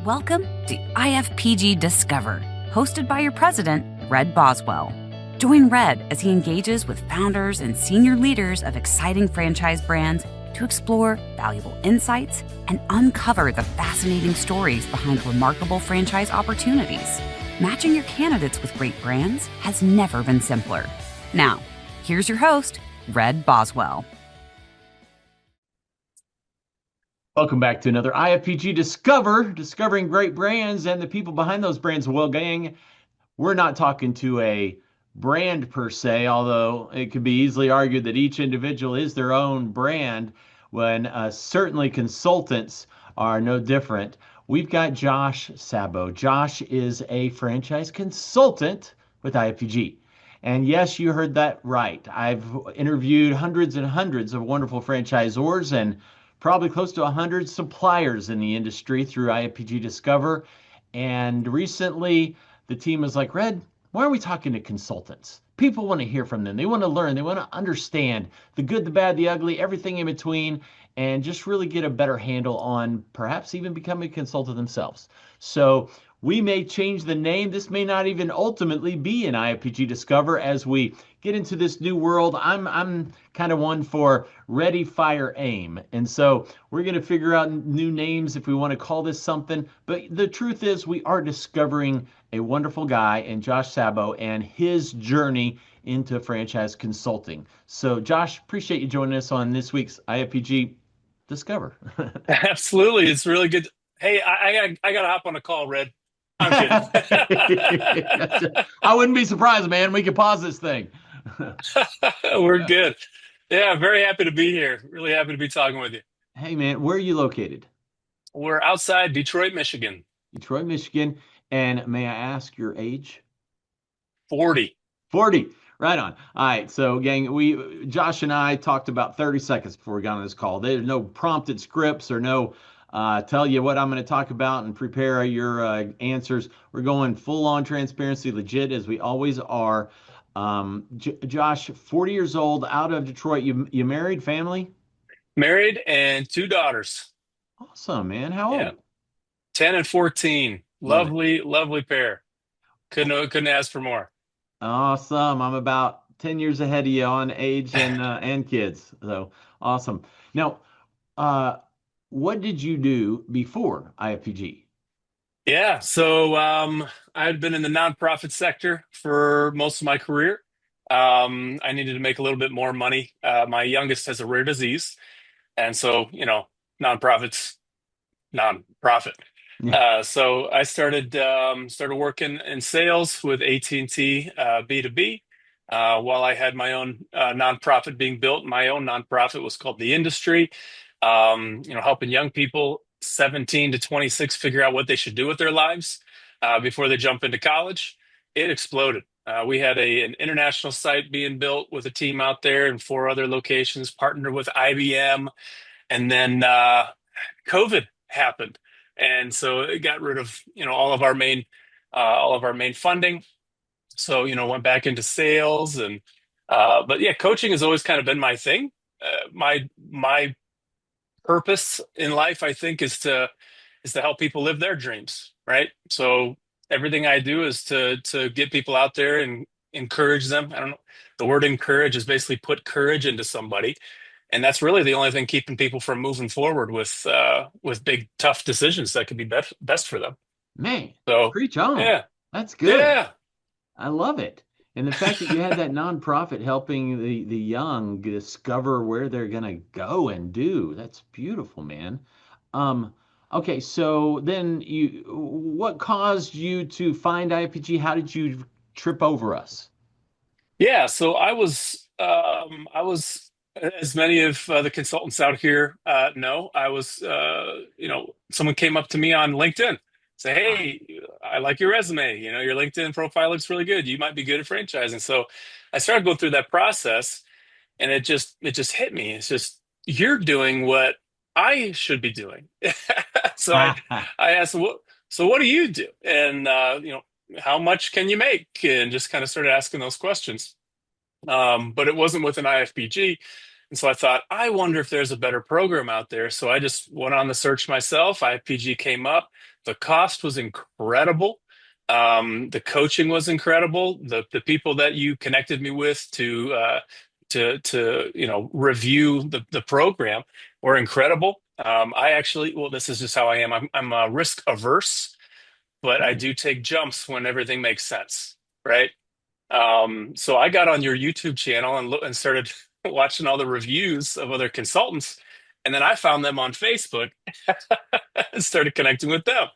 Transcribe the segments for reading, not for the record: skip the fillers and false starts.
Welcome to IFPG Discover, hosted by your president, Red Boswell. Join Red as he engages with founders and senior leaders of exciting franchise brands to explore valuable insights and uncover the fascinating stories behind remarkable franchise opportunities. Matching your candidates with great brands has never been simpler. Now, here's your host, Red Boswell. Welcome back to another IFPG Discover, discovering great brands and the people behind those brands. Well, gang, we're not talking to a brand per se, although it could be easily argued that each individual is their own brand, when certainly consultants are no different. We've got Josh Sabo. Josh is a franchise consultant with IFPG. And yes, you heard that right. I've interviewed hundreds and hundreds of wonderful franchisors and probably close to 100 suppliers in the industry through IFPG Discover. And recently, the team was like, Red, why are we talking to consultants? People want to hear from them. They want to learn. They want to understand the good, the bad, the ugly, everything in between, and just really get a better handle on perhaps even becoming a consultant themselves. So we may change the name. This may not even ultimately be an IFPG Discover as we get into this new world. I'm kind of one for ready, fire, aim. And so we're going to figure out new names if we want to call this something. But the truth is we are discovering a wonderful guy in Josh Sabo and his journey into franchise consulting. So Josh, appreciate you joining us on this week's IFPG Discover. Absolutely. It's really good. Hey, I got to hop on a call, Red. I'm kidding. I wouldn't be surprised, man. We could pause this thing. We're good. Yeah, very happy to be here. Really happy to be talking with you. Hey, man, where are you located? We're outside Detroit, Michigan. Detroit, Michigan. And may I ask your age? 40. 40. Right on. All right. So, gang, Josh and I talked about 30 seconds before we got on this call. There's no prompted scripts or no tell you what I'm going to talk about and prepare your answers. We're going full on transparency, legit, as we always are. Josh, 40 years old, out of Detroit. You married, family? Married and 2 daughters. Awesome, man. How old? 10 and 14. Love it. Lovely pair. Couldn't ask for more. Awesome. I'm about 10 years ahead of you on age and kids. So awesome. Now, what did you do before IFPG? Yeah, so I had been in the nonprofit sector for most of my career. I needed to make a little bit more money. My youngest has a rare disease, and so nonprofits, nonprofit. Yeah. So I started working in sales with AT&T B2B while I had my own nonprofit being built. My own nonprofit was called The Industry. Helping young people 17 to 26 figure out what they should do with their lives before they jump into college. It exploded. We had an international site being built with a team out there in 4 other locations, partnered with IBM, and then COVID happened, and so it got rid of all of our main funding. So went back into sales and but yeah, coaching has always kind of been my thing. My purpose in life, I think, is to help people live their dreams, right? So everything I do is to get people out there and encourage them. I don't know. The word encourage is basically put courage into somebody, and that's really the only thing keeping people from moving forward with big tough decisions that could be best for them. Man, So preach on. yeah, That's good. yeah. I love it. And the fact that you had that nonprofit helping the young discover where they're gonna go and do, that's beautiful, man. Um, okay, so then what caused you to find IFPG? How did you trip over us? Yeah, so I was, as many of the consultants out here know, I was, someone came up to me on LinkedIn, say, "Hey, I like your resume. Your LinkedIn profile looks really good. You might be good at franchising." So I started going through that process, and it just hit me. It's just you're doing what I should be doing. So I asked, what do you do? And how much can you make? And just kind of started asking those questions. But it wasn't with an IFPG. And so I thought, I wonder if there's a better program out there. So I just went on the search myself. IFPG came up. The cost was incredible. The coaching was incredible. The people that you connected me with to review the program were incredible. I actually, well, this is just how I am. I'm risk averse, but I Okay. do take jumps when everything makes sense, right? So I got on your YouTube channel and started watching all the reviews of other consultants, and then I found them on Facebook and started connecting with them.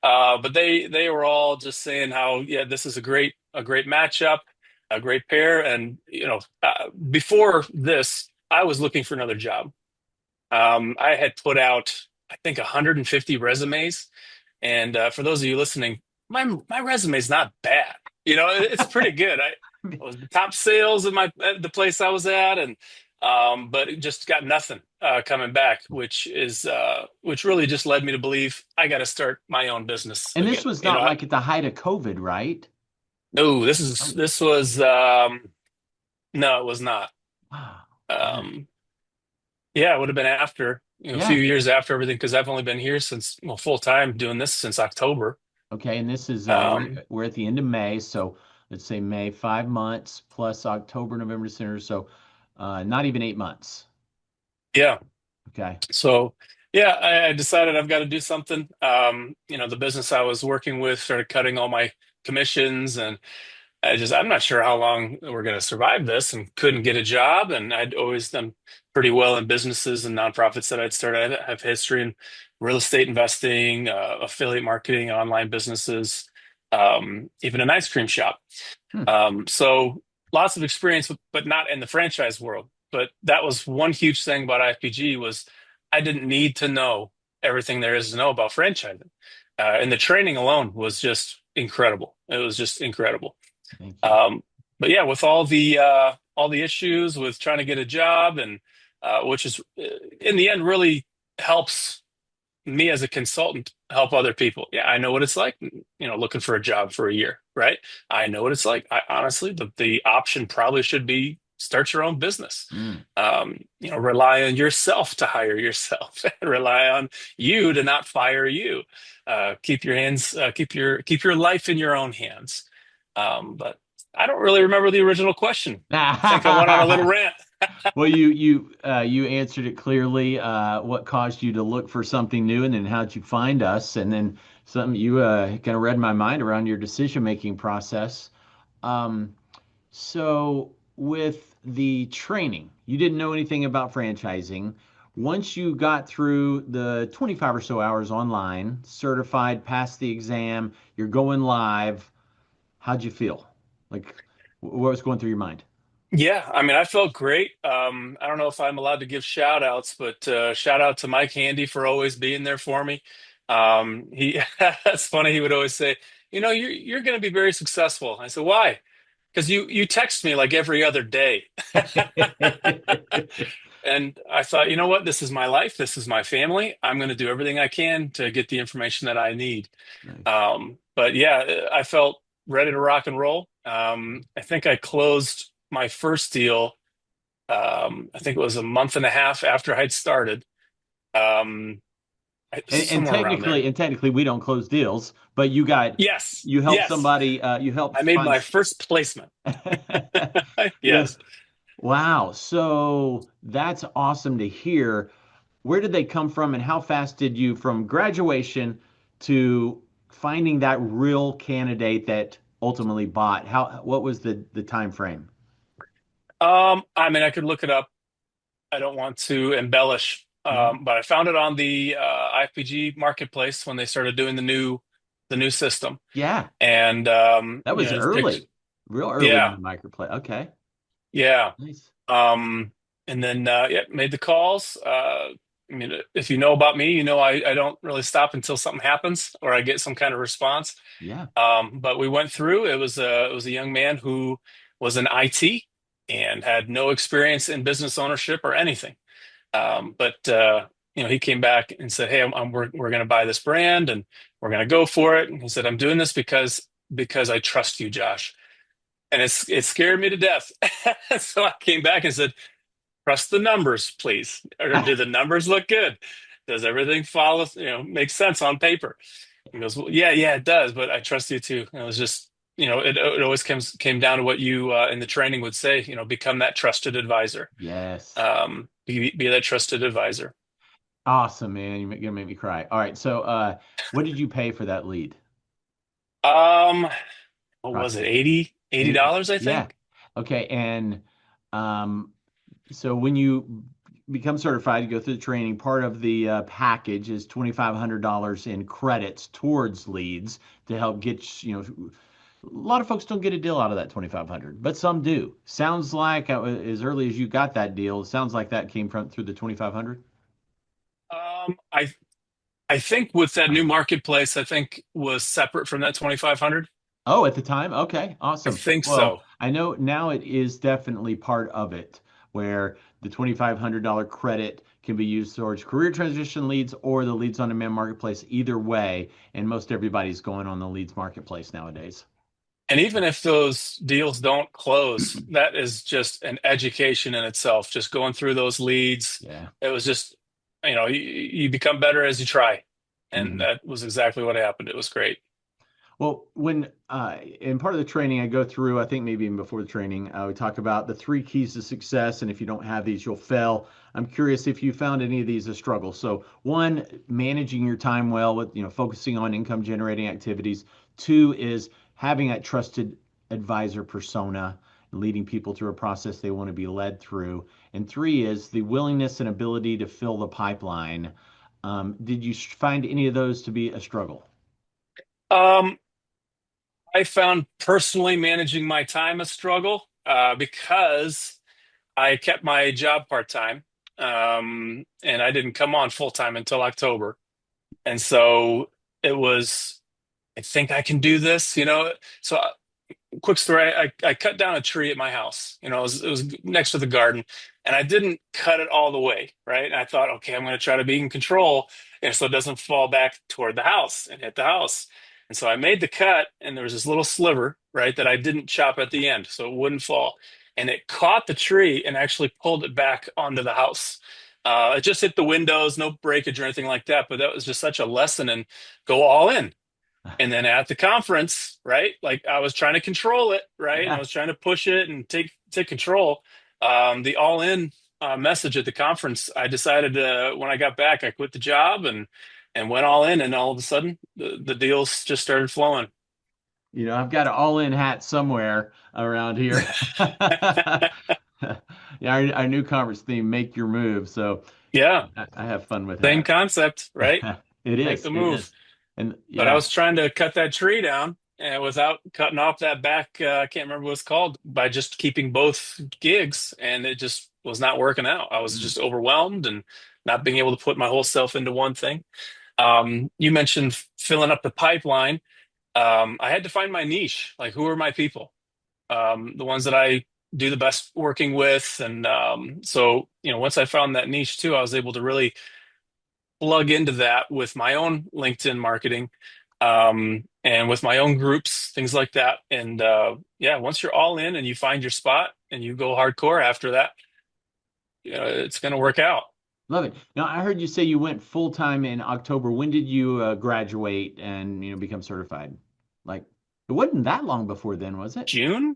But they were all just saying how, yeah, this is a great matchup, a great pair. And before this, I was looking for another job. I had put out, I think, 150 resumes, and for those of you listening, my resume is not bad. It's pretty good. I was the top sales in at the place I was at, and but it just got nothing coming back, which really just led me to believe I got to start my own business And this again. was not like at the height of COVID, right? No, Oh, this was no, it was not. wow. Yeah. Um, yeah, it would have been after, a few Yeah. years after everything, because I've only been here since, well, full time doing this since October. Okay. And this is Um, we're at the end of May, so let's say May, 5 months plus October, November, December, so not even 8 months. yeah. Okay. So, yeah, I decided I've got to do something. The business I was working with started cutting all my commissions, and I'm not sure how long we're going to survive this, and couldn't get a job. And I'd always done pretty well in businesses and nonprofits that I'd started. I have history in real estate investing, affiliate marketing, online businesses, even an ice cream shop. Hmm. So lots of experience, but not in the franchise world. But that was one huge thing about IFPG was I didn't need to know everything there is to know about franchising. And the training alone was just incredible. It was just incredible. Thank you. Um, but yeah, with all the issues with trying to get a job, and which is in the end really helps me as a consultant help other people. Yeah, I know what it's like, looking for a job for a year, right? I know what it's like. I honestly, the option probably should be start your own business. Mm. Rely on yourself to hire yourself, and rely on you to not fire you. Keep your life in your own hands. But I don't really remember the original question. I think I went on a little rant. Well, you answered it clearly. What caused you to look for something new, and then how'd you find us? And then something you kind of read my mind around your decision-making process. Um, so with the training, you didn't know anything about franchising. Once you got through the 25 or so hours online, certified, passed the exam, you're going live. How'd you feel? Like, what was going through your mind? Yeah, I mean, I felt great. I don't know if I'm allowed to give shout outs, but shout out to Mike Handy for always being there for me. He That's funny. He would always say, you're going to be very successful. I said, why? Because you text me like every other day. And I thought, you know what? This is my life. This is my family. I'm going to do everything I can to get the information that I need. Nice. But yeah, I felt ready to rock and roll. I think I closed my first deal. I think it was a month and a half after I'd started. Um, And Somewhere around there. technically, we don't close deals, but Yes, you helped yes. somebody, you helped I made find. my first placement. Yeah. Yes. Wow. So that's awesome to hear. Where did they come from, and how fast did you from graduation to finding that real candidate that ultimately bought? What was the time frame? I mean, I could look it up. I don't want to embellish, Mhm. but I found it on the IFPG marketplace when they started doing the new system. Yeah, And that was it picked, early, real early in yeah, the microplay. Okay, yeah. nice. Um, and then yeah, made the calls. I mean, if you know about me, I don't really stop until something happens or I get some kind of response. Yeah. But we went through. It was a young man who was in IT and had no experience in business ownership or anything. But he came back and said, "Hey, we're going to buy this brand and we're going to go for it." And he said, "I'm doing this because I trust you, Josh." And it scared me to death. So I came back and said, trust the numbers, please. Or do the numbers look good? Does everything follow, make sense on paper? He goes, well, yeah, yeah, it does, but I trust you too. And it was just, it always came down to what you in the training would say, become that trusted advisor. Yes. Be that trusted advisor. Awesome, man. You're gonna make me cry. All right. So, what did you pay for that lead? Um, what was it? Approximately. 80 80. dollars, I Yeah. think. Okay. And um, so when you become certified, you go through the training. Part of the package is $2,500 in credits towards leads to help get, a lot of folks don't get a deal out of that 2,500, but some do. Sounds like as early as you got that deal, it sounds like that came from through the 2,500. I think with that new marketplace, I think was separate from that 2,500. Oh, at the time? Okay, I awesome. think Well, so. I know now it is definitely part of it where the $2,500 credit can be used towards career transition leads or the leads on demand marketplace, either way. And most everybody's going on the leads marketplace nowadays. And even if those deals don't close, that is just an education in itself. Just going through those leads, Yeah. it was just, you become better as you try. And Mhm. that was exactly what happened. It was great. Well, when in part of the training, I go through, I think maybe even before the training, we talk about the three keys to success. And if you don't have these, you'll fail. I'm curious if you found any of these a struggle. So, one, managing your time well with, focusing on income generating activities. Two is having that trusted advisor persona, leading people through a process they want to be led through. And three is the willingness and ability to fill the pipeline. Did you find any of those to be a struggle? Um, I found personally managing my time a struggle because I kept my job part-time, and I didn't come on full-time until October. And so it was, I think I can do this, So quick story, I cut down a tree at my house. It was next to the garden, and I didn't cut it all the way, right? And I thought, okay, I'm going to try to be in control, and so it doesn't fall back toward the house and hit the house. And so I made the cut, and there was this little sliver, right, that I didn't chop at the end, so it wouldn't fall. And it caught the tree and actually pulled it back onto the house. It just hit the windows, no breakage or anything like that, but that was just such a lesson and go all in. And then at the conference, right, like I was trying to control it, right, and I Yeah. was trying to push it and take control. The all in message at the conference, I decided when I got back, I quit the job and went all in, and all of a sudden the deals just started flowing. I've got an all-in hat somewhere around here. Yeah, our new conference theme, make your move. So Yeah, I have fun with same that. concept, right? It Make is. the It move. is. And But I yeah. was trying to cut that tree down and without cutting off that back, I can't remember what it's called, by just keeping both gigs, and it just was not working out. I was Mm. just overwhelmed and not being able to put my whole self into one thing. You mentioned filling up the pipeline. I had to find my niche. Like, who are my people? The ones that I do the best working with. And so, once I found that niche too, I was able to really plug into that with my own LinkedIn marketing, and with my own groups, things like that. And yeah, once you're all in and you find your spot and you go hardcore after that, it's going to work out. Love it. Now, I heard you say you went full-time in October. When did you graduate and, become certified? Like, it wasn't that long before then, was it? June?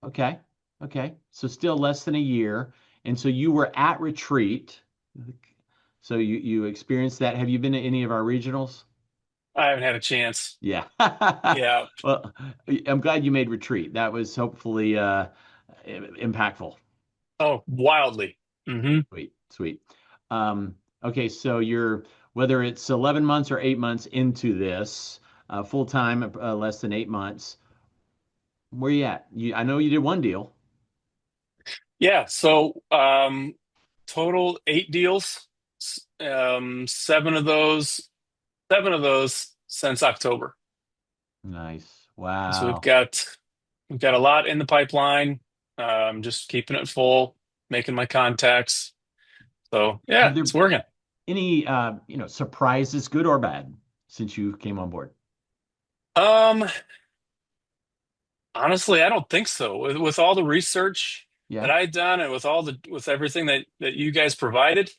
Okay. Okay. So still less than a year. And so you were at retreat. So you experienced that. Have you been to any of our regionals? I haven't had a chance. Yeah. Yeah. Well, I'm glad you made retreat. That was hopefully impactful. Oh, wildly. Sweet, sweet. Okay, so you're whether it's 11 months or 8 months into this, full time, less than 8 months. Where you at? I know you did one deal. Yeah. So, total 8 deals. Seven of those since October. Nice. So we've Wow. got we've got a lot in the pipeline. Just keeping it full, making my contacts. So Have yeah, there it's working. any surprises, good or bad, since you came on board? Um, Honestly, I don't think so. With all the research, that Yeah. I had done, and with everything that you guys provided,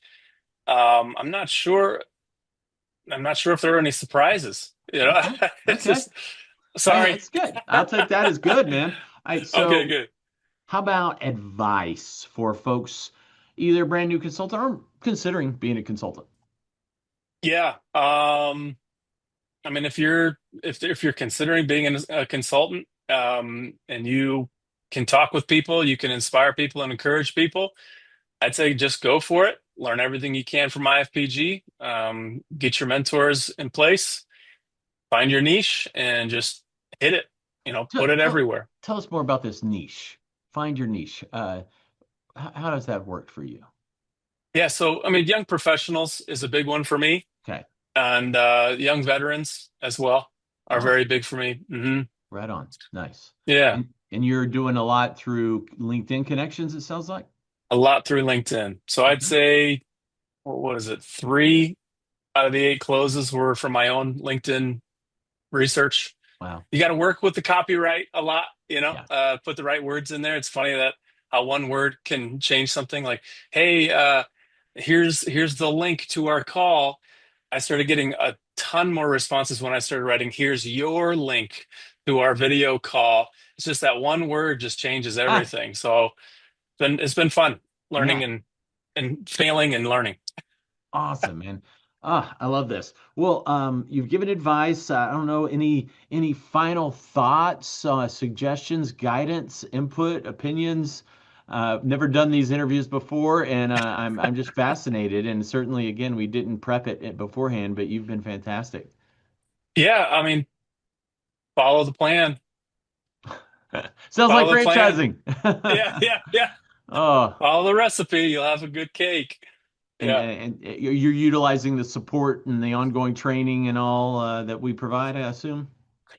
I'm not sure. I'm not sure if there are any surprises. Okay. It's Okay. just Hey, sorry. that's good. I'll take that as good, man. All right. Okay, So good. how about advice for folks, either brand new consultant or considering being a consultant? Yeah. I mean, if you're considering being a consultant, and you can talk with people, you can inspire people and encourage people, I'd say just go for it. Learn everything you can from IFPG. Get your mentors in place, find your niche, and just hit it. Tell, Put it tell, everywhere. tell us more about this niche. Find your niche. How does that work for you? Yeah. So, I mean, young professionals is a big one for me, Okay. and young veterans as well are Oh, very big for me. right on. Nice. Yeah. And you're doing a lot through LinkedIn connections, it sounds like. A lot through LinkedIn. So I'd Okay. say, what is it? 3 out of the 8 closes were from my own LinkedIn research. Wow. You got to work with the copyright a lot, Yeah. put the right words in there. It's funny that how one word can change something like, hey, here's the link to our call. I started getting a ton more responses when I started writing, here's your link to our video call. It's just that one word just changes Ah, everything. So it's been fun learning yeah. and failing and learning. Awesome, man. Ah, I love this. Well, you've given advice. I don't know any final thoughts, suggestions, guidance, input, opinions. Never done these interviews before, and I'm just fascinated. And certainly, again, we didn't prep it beforehand, but you've been fantastic. Yeah, I mean, follow the plan. Sounds like Follow the plan. franchising. Yeah, yeah, yeah. Oh, Follow the recipe, you'll have a good cake. Yeah. and you're utilizing the support and the ongoing training and all that we provide, I assume.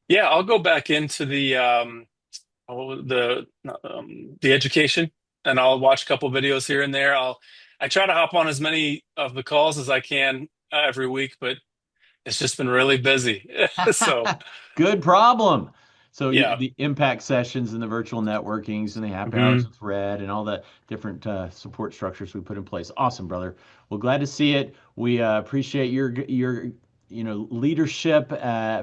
Yeah, I'll go back into the education, and I'll watch a couple videos here and there. I try to hop on as many of the calls as I can every week, but it's just been really busy. So, Good problem. So yeah. the impact sessions and the virtual networkings and the happy hours hmm with Red and all the different support structures we put in place. Awesome, brother. Well, glad to see it. We appreciate your leadership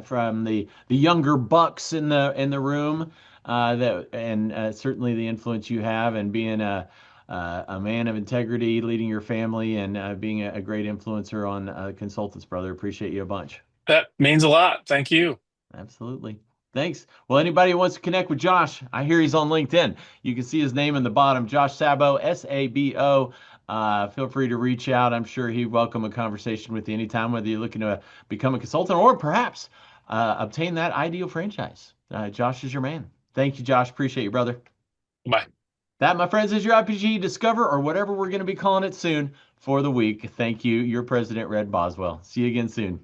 from the younger bucks in the room that and certainly the influence you have and being a man of integrity, leading your family, and being a great influencer on consultants, brother. Appreciate you a bunch. That means a lot. Thank you. Absolutely. Thanks. Well, anybody who wants to connect with Josh, I hear he's on LinkedIn. You can see his name in the bottom, Josh Sabo, Sabo. Feel free to reach out. I'm sure he'd welcome a conversation with you anytime, whether you're looking to become a consultant or perhaps obtain that ideal franchise. Josh is your man. Thank you, Josh. Appreciate you, brother. Bye. That, my friends, is your IPG Discover or whatever we're going to be calling it soon for the week. Thank you, your president, Red Boswell. See you again soon.